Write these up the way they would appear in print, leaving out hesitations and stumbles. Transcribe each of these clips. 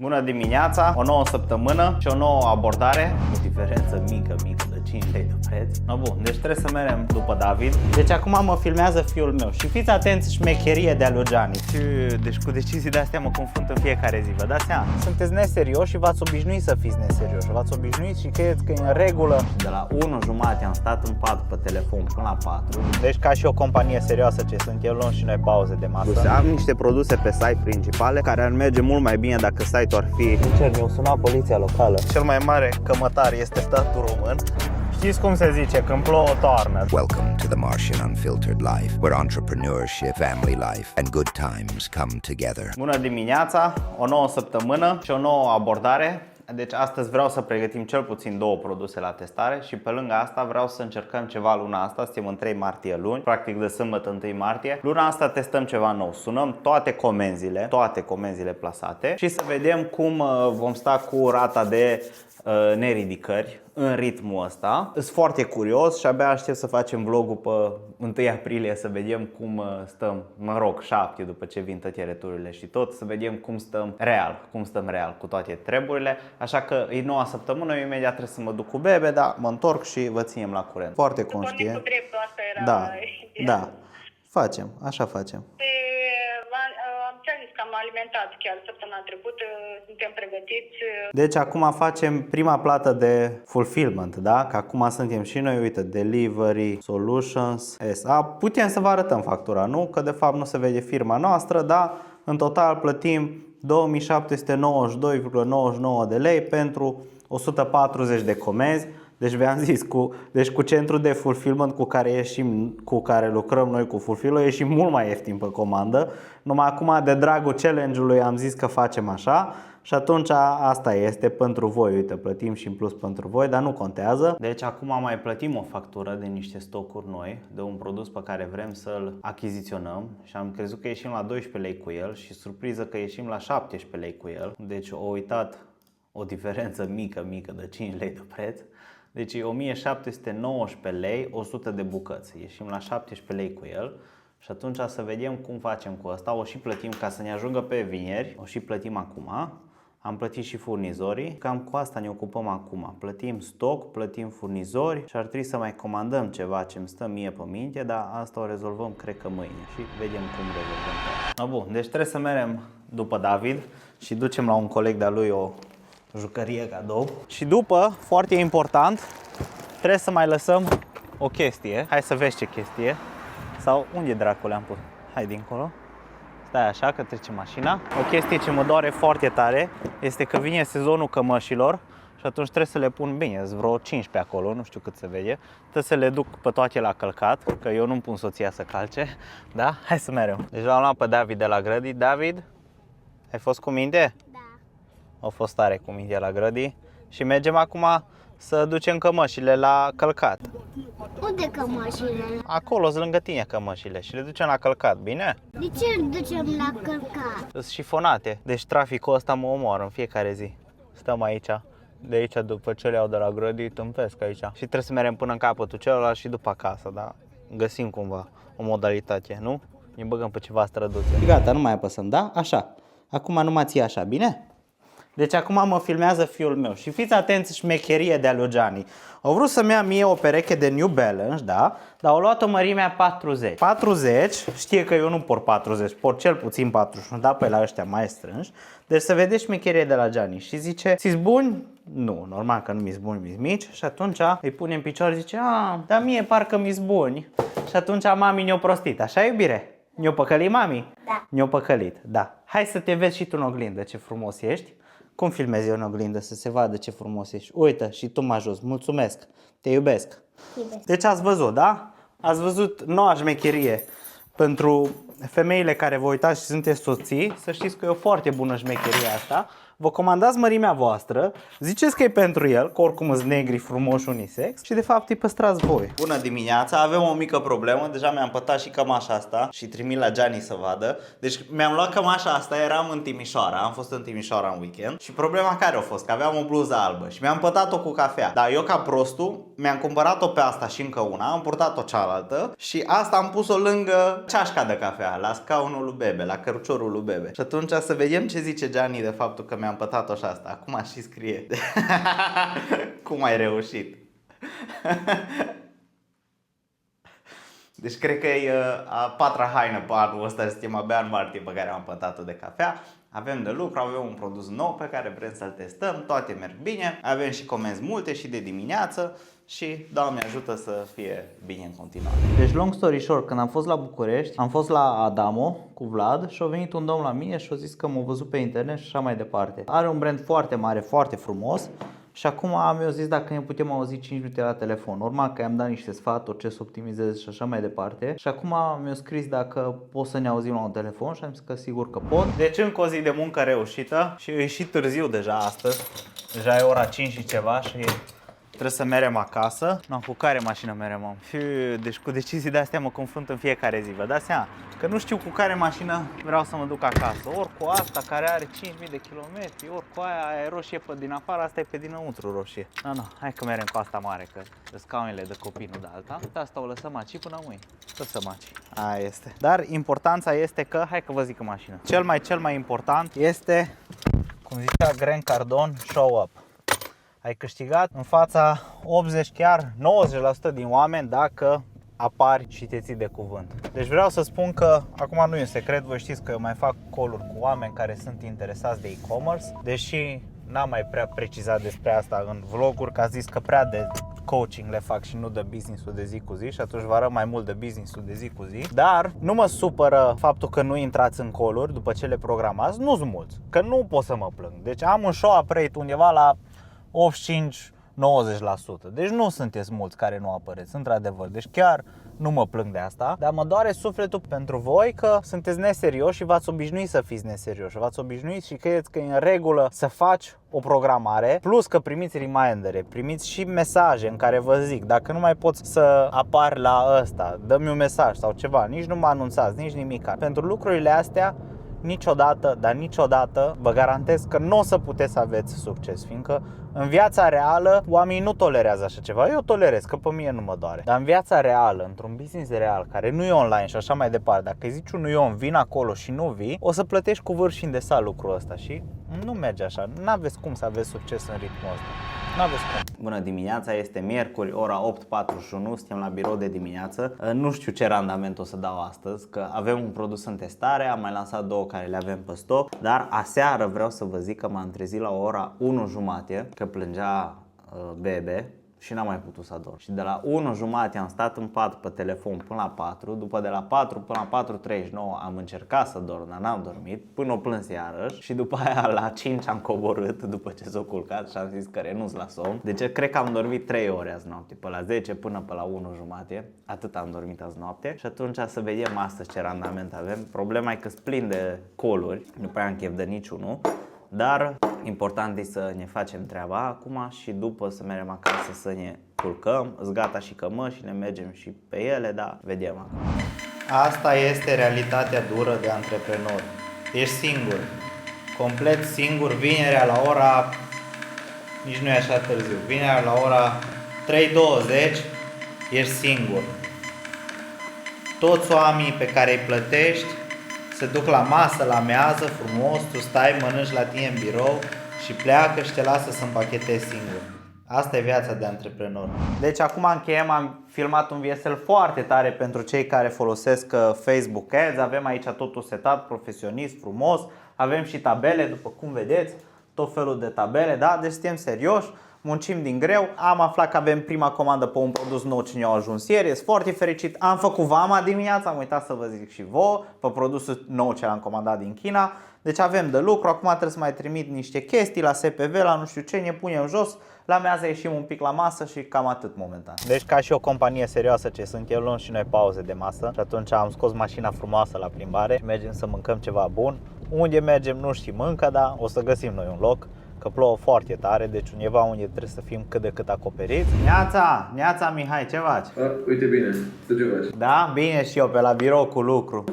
Bună dimineața, o nouă săptămână și o nouă abordare. O diferență mică de 5 lei de preț. No, bun, deci trebuie să mergem după David. Deci acum mă filmează fiul meu și fiți atenți, șmecherie de-a lui Gianni. Deci cu decizii de-astea mă confrunt în fiecare zi, vă dați seama? Sunteți neserioși și v-ați obișnuit să fiți neserioși. V-ați obișnuit și credeți că e în regulă. De la 1:30 am stat în pat pe telefon până la 4. Deci ca și o companie serioasă ce sunt eu, luăm și noi pauze de masă. Am niște produse pe site principale care ar merge mult mai bine dacă site-ul ar fi. Sincer, mi-au sunat poliția locală. Cel mai mare cămătar este statul român. Știți cum se zice, când plouă toarnă. Welcome to the Martian Unfiltered Life, where entrepreneurship, family life, and good times come together. Bună dimineața, o nouă săptămână și o nouă abordare. Deci astăzi vreau să pregătim cel puțin 2 produse la testare și pe lângă asta vreau să încercăm ceva luna asta. Suntem în 3 martie luni, practic de sâmbătă 1 martie. Luna asta testăm ceva nou. Sunăm toate comenzile plasate și să vedem cum vom sta cu rata de neridicări în ritmul ăsta. Sunt foarte curios și abia aștept să facem vlogul pe 1 aprilie să vedem cum stăm, 7 după ce vin toate returile și tot, să vedem cum stăm real cu toate treburile. Așa că e noua săptămână, eu imediat trebuie să mă duc cu bebe, dar mă întorc și vă ținem la curent. Foarte conștient. Da. Așa facem. Am alimentat chiar săptămâna trecută, suntem pregătiți. Deci acum facem prima plată de fulfillment, da? Că acum suntem și noi, uite, Delivery Solutions SA. Putem să vă arătăm factura, nu? Că de fapt nu se vede firma noastră, dar în total plătim 2792,99 de lei pentru 140 de comenzi. Deci v-am zis, cu centrul de fulfillment cu care lucrăm noi cu fulfill-ul, ieșim mult mai ieftin pe comandă. Numai acum, de dragul challenge-ului, am zis că facem așa și atunci asta este pentru voi. Uite, plătim și în plus pentru voi, dar nu contează. Deci acum mai plătim o factură de niște stocuri noi, de un produs pe care vrem să-l achiziționăm și am crezut că ieșim la 12 lei cu el și surpriză că ieșim la 17 lei cu el. Deci o uitat o diferență mică de 5 lei de preț. Deci e 1719 lei, 100 de bucăți. Ieșim la 17 lei cu el și atunci să vedem cum facem cu asta. O și plătim ca să ne ajungă pe vineri, o și plătim acum. Am plătit și furnizorii, cam cu asta ne ocupăm acum. Plătim stoc, plătim furnizori și ar trebui să mai comandăm ceva ce îmi stă mie pe minte, dar asta o rezolvăm cred că mâine și vedem cum rezolvăm. Bun, deci trebuie să mergem după David și ducem la un coleg de-a lui o jucărie cadou. Și după, foarte important, trebuie să mai lăsăm o chestie. Hai să vezi ce chestie. Sau unde dracu le-am pus? Hai dincolo. Stai așa că trece mașina. O chestie ce mă doare foarte tare este că vine sezonul cămășilor și atunci trebuie să le pun bine. Sunt vreo 15 acolo, nu știu cât se vede. Trebuie să le duc pe toate la călcat, că eu nu-mi pun soția să calce. Da? Hai să mergem. Deci l-am luat pe David de la grădii. David, ai fost cu minte? Au fost tare cu minte la grădii și mergem acum să ducem cămășile la călcat. Unde cămășile? Acolo, lângă tine cămășile și le ducem la călcat, bine? De ce îl ducem la călcat? Sunt șifonate, deci traficul ăsta mă omoară în fiecare zi. Stăm aici, de aici după ce le iau de la grădii, tâmpesc aici. Și trebuie să mergem până în capătul celălalt și după acasă, dar găsim cumva o modalitate, nu? Ne băgăm pe ceva străduțe. Gata, nu mai apăsăm, da? Așa. Acum nu mă ții așa, bine? Deci acum mă filmează fiul meu și fiți atenți, șmecherie de-a lui Gianni. Au vrut să-mi ia mie o pereche de New Balance, da? Dar au luat-o mărimea 40. 40, știe că eu nu port 40, port cel puțin 41, da? Păi la ăștia mai strânși. Deci să vedeți șmecherie de la Gianni și zice, ți-s buni? Nu, normal că nu mi-s buni, mi-s mici. Și atunci îi pune în picioare și zice, dar mie parcă mi-s buni. Și atunci mami ne-o prostit, așa iubire? Ne-o păcălit mami? Da. Ne-o păcălit, da. Hai să te vezi și tu în oglindă, ce frumos ești. Cum filmezi eu în oglindă să se vadă ce frumos ești? Uită, și tu mă ajuți. Mulțumesc. Te iubesc. Deci ați văzut, da? Ați văzut noua șmecherie pentru femeile care vă uitați și sunteți soții. Să știți că e o foarte bună șmecherie asta. Vă comandați mărimea voastră, ziceți că e pentru el, că oricum sunt negri, frumoși, unisex și de fapt îi păstrați voi. Bună dimineața, avem o mică problemă, deja mi-am pătat și cămașa asta și trimit la Gianni să vadă. Deci mi-am luat cămașa asta, eram în Timișoara, am fost în Timișoara în weekend și problema care a fost? Că aveam o bluză albă și mi-am pătat-o cu cafea. Dar eu ca prostul mi-am cumpărat-o pe asta și încă una, am purtat-o cealaltă și asta am pus-o lângă ceașca de cafea. cafea, la scaunul lui Bebe, la căruciorul lui Bebe. Și atunci să vedem ce zice Gianni de faptul că mi-am pătat-o și asta. Acum și scrie. Cum ai reușit? Deci cred că e a patra haină pe anul ăsta, suntem abia în martie, pe care am pătat-o de cafea. Avem de lucru, avem un produs nou pe care vrem să-l testăm, toate merg bine, avem și comenzi multe și de dimineață și Doamne ajută să fie bine în continuare. Deci long story short, când am fost la București, am fost la Adamo cu Vlad și a venit un domn la mine și a zis că m-a văzut pe internet și așa mai departe. Are un brand foarte mare, foarte frumos. Și acum mi-a zis dacă ne putem auzi 5 minute la telefon. Normal că i-am dat niște sfaturi, ce să optimizez și așa mai departe. Și acum mi-a scris dacă pot să ne auzim la un telefon și am zis că sigur că pot. Deci încă o zi de muncă reușită și e și târziu deja astăzi. Deja e ora 5 și ceva și trebuie să merem acasă. Nu, cu care mașină merem, am? Deci cu decizii de-astea mă confrunt în fiecare zi. Vă dați seama că nu știu cu care mașină vreau să mă duc acasă. Ori cu asta care are 5.000 de kilometri, ori cu aia e roșie pe din afară, asta e pe dinăuntru roșie. Nu, hai că merem cu asta mare, că de scaunele de copii, nu de alta. De asta o lăsăm aici până mâine. Lăsăm aici. Aia este. Dar importanța este că, hai că vă zic în mașină. Cel mai important este, cum zicea Grant Cardone, show up. Ai câștigat în fața 80, chiar 90% din oameni dacă apari și te ții de cuvânt. Deci vreau să spun că, acum nu e un secret, voi știți că eu mai fac call-uri cu oameni care sunt interesați de e-commerce, deși n-am mai prea precizat despre asta în vloguri, că a zis că prea de coaching le fac și nu de business-ul de zi cu zi și atunci vă arăt mai mult de business-ul de zi cu zi. Dar nu mă supără faptul că nu intrați în call-uri după ce le programați, nu sunt mulți, că nu pot să mă plâng. Deci am un show-up rate undeva la 85-90%. Deci nu sunteți mulți care nu apăreți, într-adevăr. Deci chiar nu mă plâng de asta, dar mă doare sufletul pentru voi că sunteți neserioși și v-ați obișnuit să fiți neserioși. V-ați obișnuit și credeți că e în regulă să faci o programare, plus că primiți remindere, primiți și mesaje în care vă zic, dacă nu mai poți să apari la ăsta, dă-mi un mesaj sau ceva, nici nu mă anunțați, nici nimic. Pentru lucrurile astea niciodată, dar niciodată vă garantez că nu o să puteți să aveți succes, fiindcă în viața reală oamenii nu tolerează așa ceva. Eu tolerez, că pe mine nu mă doare. Dar în viața reală, într-un business real care nu e online și așa mai departe, dacă îi zici unui om vin acolo și nu vii, o să plătești cu vârf și îndesat lucrul ăsta și nu merge așa. N-aveți cum să aveți succes în ritmul ăsta. N-aveți cum. Bună dimineața, este miercuri, ora 8:41, suntem la birou de dimineață. Nu știu ce randament o să dau astăzi, că avem un produs în testare, am mai lansat 2 care le avem pe stoc, dar aseară vreau să vă zic că m-am trezit la ora 1:30, că plângea Bebe și n-am mai putut să adorm. Și de la 1:30 am stat în pat pe telefon până la 4, după de la 4 până la 4:39 am încercat să dorm, dar n-am dormit, până o plâns iarăși și după aia la 5 am coborât după ce s-a culcat și am zis că renunț la somn. Deci cred că am dormit 3 ore azi noapte, pe la 10 până pe la 1:30, atât am dormit azi noapte și atunci să vedem astăzi ce randament avem. Problema e că sunt plin de call-uri, nu prea am chef de niciunul. Dar important e să ne facem treaba acum și după să mergem acasă să ne culcăm. Îți gata și cămășile, mergem și pe ele, dar vedem acum. Asta este realitatea dură de antreprenor. Ești singur, complet singur, vinerea la ora, nici nu e așa târziu, vinerea la ora 3:20 ești singur. Toți oamenii pe care îi plătești se duc la masă, la mează frumos, tu stai, mănânci la tine în birou și pleacă și te lasă să împachetezi singur. Asta e viața de antreprenor. Deci acum încheiem, am filmat un VSL foarte tare pentru cei care folosesc Facebook Ads. Avem aici totul setat, profesionist, frumos. Avem și tabele, după cum vedeți, tot felul de tabele, da? Deci suntem serioși. Muncim din greu, am aflat că avem prima comandă pe un produs nou ce ne-a ajuns ieri, sunt foarte fericit, am făcut vama dimineața, am uitat să vă zic și vouă, pe produsul nou ce l-am comandat din China, deci avem de lucru, acum trebuie să mai trimit niște chestii la SPV, la nu știu ce, ne punem jos, la mează ieșim un pic la masă și cam atât momentan. Deci ca și o companie serioasă ce suntem, luăm și noi pauze de masă și atunci am scos mașina frumoasă la plimbare și mergem să mâncăm ceva bun. Unde mergem nu știm încă, dar o să găsim noi un loc. Că plouă foarte tare, deci undeva unde trebuie să fim cât de cât acoperiți. Neața Mihai, ce faci? Uite bine, tu ce faci? Da, bine și eu pe la birou cu lucru.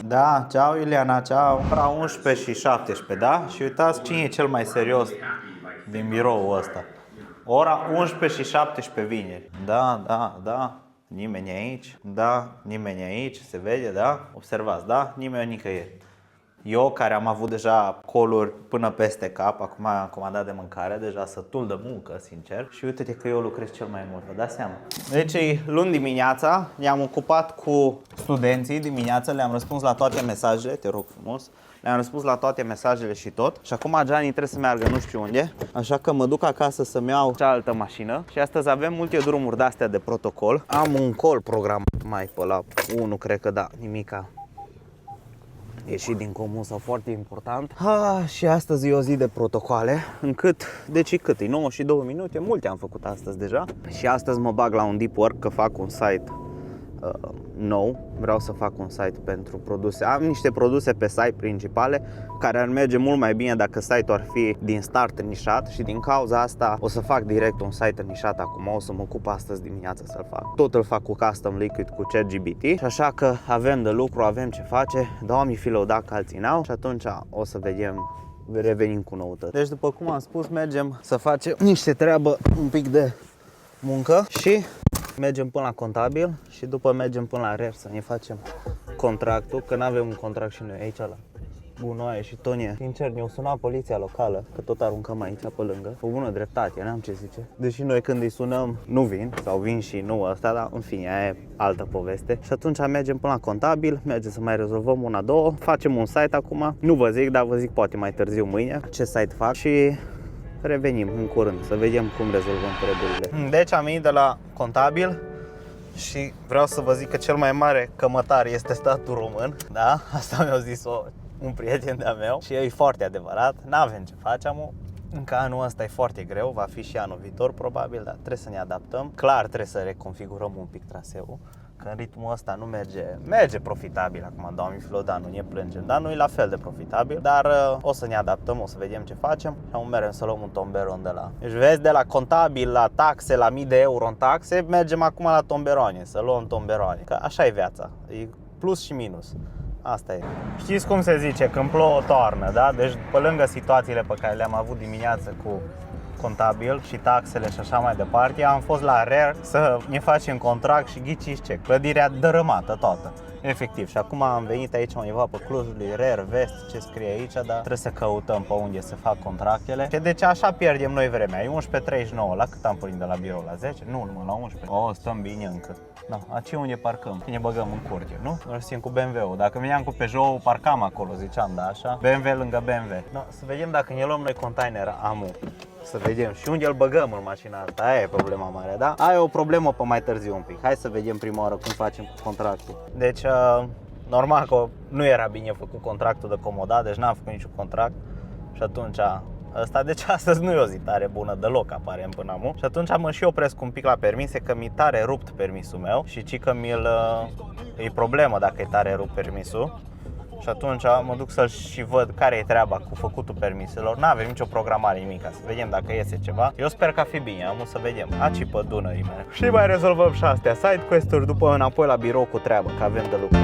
Da, ceau Iuliana, ceau. Ora 11 și 17, da? Și uitați cine e cel mai serios din biroul ăsta. Ora 11 și 17 vineri. Da. Nimeni aici, da, nimeni aici, se vede, da? Observați, da? Nimeni nicăieri. Eu, care am avut deja coluri până peste cap, acum am comandat de mâncare, deja sătul de muncă, sincer. Și uite-te că eu lucrez cel mai mult, vă dați seama. Deci, luni dimineața, ne-am ocupat cu studenții dimineața, le-am răspuns la toate mesajele, te rog frumos. Le-am răspuns la toate mesajele și tot. Și acum Gianni trebuie să meargă nu știu unde. Așa că mă duc acasă să-mi iau cealaltă mașină. Și astăzi avem multe drumuri de-astea de protocol. Am un call programat mai pe la 1, cred că da, nimica ieșit din comun sau foarte important. Și astăzi e o zi de protocoale, cât? E 9 și 2 minute, multe am făcut astăzi deja. Și astăzi mă bag la un deep work, că fac un site nou, vreau să fac un site pentru produse. Am niște produse pe site principale care ar merge mult mai bine dacă site-ul ar fi din start nișat și din cauza asta o să fac direct un site nișat acum, o să mă ocup astăzi dimineața să-l fac. Tot îl fac cu Custom Liquid, cu ChatGPT și așa că avem de lucru, avem ce face, dau mi filo dacă alții n-au și atunci o să vedem, revenim cu noutăți. Deci după cum am spus, mergem să facem niște treabă, un pic de muncă și mergem până la contabil și după mergem până la RER să ne facem contractul, că n-avem un contract și noi aici la Bunoaie și Tonie. Sincer, ne-au sunat poliția locală, că tot aruncăm aici pe lângă. O bună dreptate, n-am ce zice. Deși noi când îi sunăm nu vin, sau vin și nu ăsta, dar în fine, aia e altă poveste. Și atunci mergem până la contabil, mergem să mai rezolvăm una, două, facem un site acum. Nu vă zic, dar vă zic poate mai târziu mâine ce site fac și revenim în curând, să vedem cum rezolvăm treburile. Deci am venit de la contabil și vreau să vă zic că cel mai mare cămătar este statul român, da? Asta mi-a zis un prieten de-a meu și e foarte adevărat, n-avem ce facem. Încă anul ăsta e foarte greu, va fi și anul viitor probabil, dar trebuie să ne adaptăm. Clar trebuie să reconfigurăm un pic traseul, că în ritmul ăsta nu merge profitabil acum, doamne Filodan, nu ne plângem, dar nu e la fel de profitabil, dar o să ne adaptăm, o să vedem ce facem și am mergem să luăm un tomberon de la. Deci vezi, de la contabil la taxe, la 1000 de euro în taxe, mergem acum la tomberoane, să luăm tomberoane, că așa e viața, e plus și minus. Asta e. Știți cum se zice, când plouă toarnă, da? Deci pe lângă situațiile pe care le-am avut dimineață cu contabil și taxele și așa mai departe, am fost la RER să ne facem contract și ghiciți ce, clădirea dărâmată toată, efectiv. Și acum am venit aici undeva pe Clujului, RER, Vest, ce scrie aici, dar trebuie să căutăm pe unde să fac contractele. Și deci așa pierdem noi vremea, e 11:39, la cât am pornit de la birou? La 10? Nu, numai la 11. Stăm bine încă. Da, aici unde parcăm, ne băgăm în curte, nu? Noi știm cu BMW-ul, dacă veneam cu Peugeot-ul, parcam acolo, ziceam, da, așa, BMW lângă BMW. Da, să vedem dacă ne luăm noi container AMU. Să vedem și unde îl băgăm în mașina asta, aia e problema mare, da? Aia e o problemă pe mai târziu un pic. Hai să vedem prima oară cum facem cu contractul. Deci, normal că nu era bine făcut contractul de comodat, deci n-am făcut niciun contract. Și atunci, deci astăzi nu e o zi tare bună deloc, aparent până acum. Și atunci mă și opresc un pic la permise, că mi tare rupt permisul meu și ci că e problemă dacă e tare rupt permisul. Și atunci mă duc să-l și văd care e treaba cu făcutul permiselor. N-avem nicio programare, nimica, să vedem dacă iese ceva. Eu sper că a fi bine, am să vedem. Aci pe Dunării mele. Și mai rezolvăm și astea, side quest-uri, după înapoi la birou cu treabă, că avem de lucru.